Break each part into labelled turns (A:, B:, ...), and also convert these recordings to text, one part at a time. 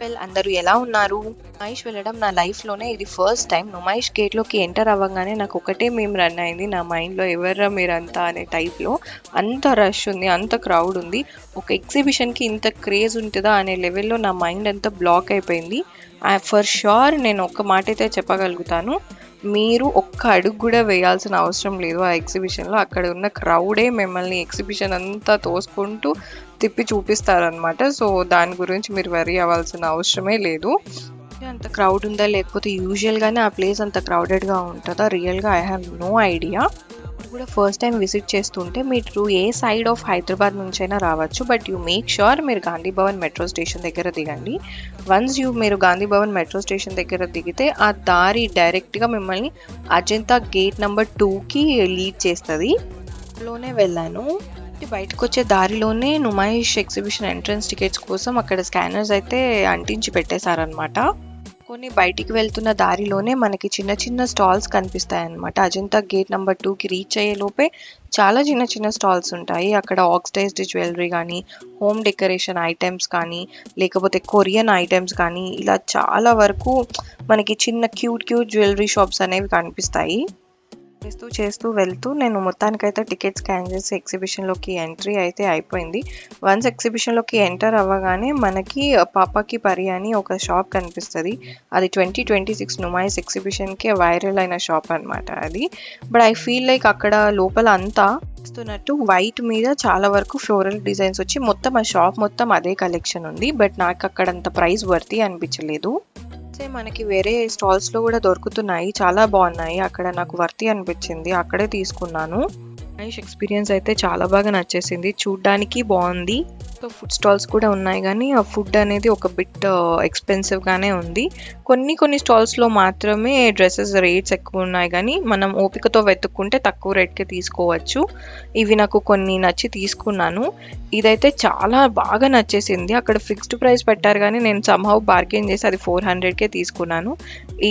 A: అందరూ ఎలా ఉన్నారు? నుమాయిష్ వెళ్ళడం నా లైఫ్‌లోనే ఇది ఫస్ట్ టైమ్. నుమాయిష్ గేట్‌లోకి ఎంటర్ అవ్వంగానే నాకు ఒకటే మీమ్ రన్ అయింది నా మైండ్‌లో, ఎవర్రా మీరంతా అనే టైప్‌లో. అంత రష్ ఉంది, అంత క్రౌడ్ ఉంది. ఒక ఎగ్జిబిషన్‌కి ఇంత క్రేజ్ ఉంటదా అనే లెవెల్‌లో నా మైండ్ అంతా బ్లాక్ అయిపోయింది. ఫర్ ష్యూర్ నేను ఒక్క మాటైతే చెప్పగలుగుతాను. మీరు ఒక్క అడుగు కూడా వేయాల్సిన అవసరం లేదు ఆ ఎగ్జిబిషన్‌లో. అక్కడ ఉన్న క్రౌడే మిమ్మల్ని ఎగ్జిబిషన్ అంతా తోసుకుంటూ తిప్పి చూపిస్తారనమాట. సో, దాని గురించి మీరు వర్రీ అవ్వాల్సిన అవసరమే లేదు. అంత క్రౌడ్ ఉందా? లేకపోతే యూజువల్‌గానే ఆ ప్లేస్ అంత క్రౌడెడ్‌గా ఉంటదా? రియల్‌గా ఐ హావ్ నో ఐడియా. మీరు కూడా ఫస్ట్ టైం విజిట్ చేస్తుంటే మీరు ఏ సైడ్ ఆఫ్ హైదరాబాద్ నుంచైనా రావచ్చు. బట్ యూ మేక్ ష్యూర్ మీరు గాంధీ భవన్ మెట్రో స్టేషన్ దగ్గర దిగండి. వన్స్ మీరు గాంధీ భవన్ మెట్రో స్టేషన్ దగ్గర దిగితే ఆ దారి డైరెక్ట్‌గా మిమ్మల్ని అజంతా గేట్ నంబర్ 2కి లీడ్ చేస్తది. లోనే వెళ్ళాను. బయటకొచ్చే దారిలోనే నుమాయిష్ ఎగ్జిబిషన్ ఎంట్రన్స్ టికెట్స్ కోసం అక్కడ స్కానర్స్ అయితే అంటించి పెట్టేశారనమాట. కొన్ని బయటికి వెళ్తున్న దారిలోనే మనకి చిన్న చిన్న స్టాల్స్ కనిపిస్తాయన్నమాట. అజంతా గేట్ నంబర్ 2కి రీచ్ అయ్యే లోపే చాలా చిన్న చిన్న స్టాల్స్ ఉంటాయి. అక్కడ ఆక్సిడైజ్డ్ జ్యువెలరీ కానీ, హోమ్ డెకరేషన్ ఐటెమ్స్ కానీ, లేకపోతే కొరియన్ ఐటెమ్స్ కానీ, ఇలా చాలా వరకు మనకి చిన్న క్యూట్ జ్యువెలరీ షాప్స్ అనేవి కనిపిస్తాయి. చేస్తూ వెళ్తూ నేను మొత్తానికైతే టికెట్ స్కాన్ చేసి ఎగ్జిబిషన్‌లోకి ఎంట్రీ అయితే అయిపోయింది. వన్స్ ఎగ్జిబిషన్‌లోకి ఎంటర్ అవ్వగానే మనకి పాపాకి పరి అని ఒక షాప్ కనిపిస్తది. అది 2026 నుమాయిష్ ఎగ్జిబిషన్‌కే వైరల్ అయిన షాప్ అనమాట అది. బట్ ఐ ఫీల్ లైక్ అక్కడ లోపల అంతా చూస్తున్నట్టు వైట్ మీద చాలా వరకు ఫ్లోరల్ డిజైన్స్ వచ్చి మొత్తం ఆ షాప్ మొత్తం అదే కలెక్షన్ ఉంది. బట్ నాకు అక్కడ అంత ప్రైస్ వర్తీ అనిపించలేదు. మనకి వేరే స్టాల్స్‌లో కూడా దొరుకుతున్నాయి. చాలా బాగున్నాయి. అక్కడ నాకు వర్తీ అనిపించింది. అక్కడే తీసుకున్నాను. నైస్ ఎక్స్పీరియన్స్ అయితే చాలా బాగా నచ్చేసింది. చూడ్డానికి బాగుంది. ఫుడ్ స్టాల్స్ కూడా ఉన్నాయి కానీ ఆ ఫుడ్ అనేది ఒక బిట్ ఎక్స్పెన్సివ్‌గానే ఉంది. కొన్ని స్టాల్స్‌లో మాత్రమే డ్రెసెస్ రేట్స్ ఎక్కువ ఉన్నాయి కానీ మనం ఓపికతో వెతుక్కుంటే తక్కువ రేట్‌కే తీసుకోవచ్చు. ఇవి నాకు కొన్ని నచ్చి తీసుకున్నాను. ఇదైతే చాలా బాగా నచ్చేసింది. అక్కడ ఫిక్స్డ్ ప్రైస్ పెట్టారు కానీ నేను సమ్‌హౌ బార్గెయిన్ చేసి అది 400కే తీసుకున్నాను.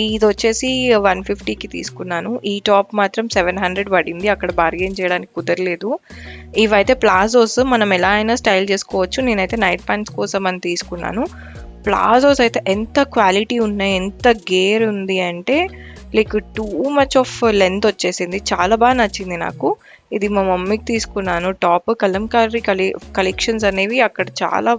A: ఇదొచ్చేసి 150కి తీసుకున్నాను. ఈ టాప్ మాత్రం 700 పడింది. అక్కడ బార్గెయిన్ చేయడానికి కుదరలేదు. ఇవైతే ప్లాజోస్ మనం ఎలా అయినా స్టైల్ చేసుకోవచ్చు. నేనైతే నైట్ ప్యాంట్స్ కోసం అని తీసుకున్నాను. ప్లాజోస్ అయితే ఎంత క్వాలిటీ ఉన్నాయి, ఎంత గేర్ ఉంది అంటే like too much of length వచ్చేసింది. చాలా బాగా నచ్చింది నాకు. ఇది మా మమ్మీకి తీసుకున్నాను. టాప్ కలంకారీ కలెక్షన్స్ అనేవి అక్కడ చాలా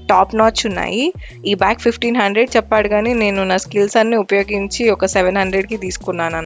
A: టాప్ నాచ్ ఉన్నాయి. ఈ బ్యాగ్ 1500 చెప్పాడు కానీ నేను నా స్కిల్స్ అన్ని ఉపయోగించి ఒక 700కి తీసుకున్నాను.